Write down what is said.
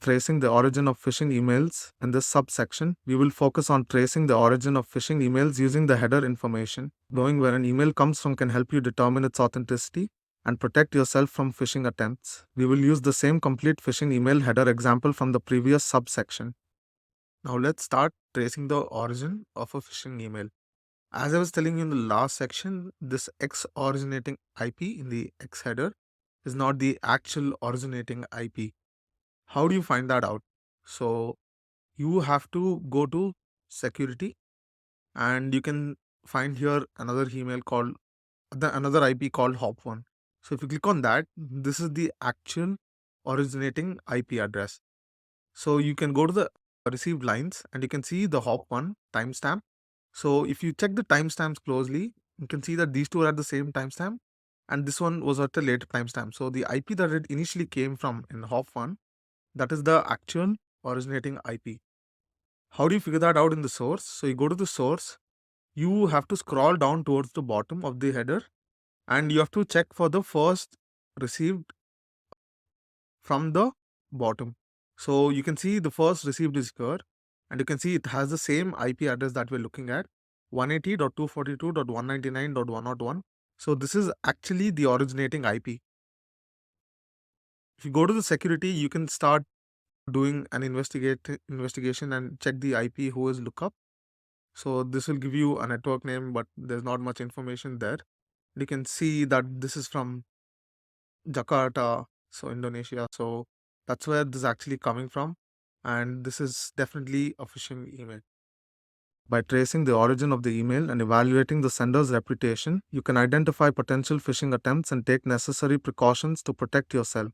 tracing the origin of phishing emails. In this subsection, we will focus on tracing the origin of phishing emails using the header information. Knowing where an email comes from can help you determine its authenticity and protect yourself from phishing attempts. We will use the same complete phishing email header example from the previous subsection. Now let's start tracing the origin of a phishing email. As I was telling you in the last section, this X originating IP in the X header is not the actual originating IP. How do you find that out? So you have to go to security and you can find here another email called another IP called hop1. So if you click on that, this is the actual originating IP address. So you can go to the received lines and you can see the hop1 timestamp. So if you check the timestamps closely, you can see that these two are at the same timestamp and this one was at a later timestamp. So the IP that it initially came from in hop1, that is the actual originating IP. How do you figure that out in the source? So you go to the source, you have to scroll down towards the bottom of the header and you have to check for the first received from the bottom. So you can see the first received is here and you can see it has the same IP address that we're looking at, 180.242.199.101. So this is actually the originating IP. If you go to the security, you can start doing an investigation and check the IP who is lookup. So this will give you a network name, but there's not much information there. You can see that this is from Jakarta, so Indonesia. So that's where this is actually coming from. And this is definitely a phishing email. By tracing the origin of the email and evaluating the sender's reputation, you can identify potential phishing attempts and take necessary precautions to protect yourself.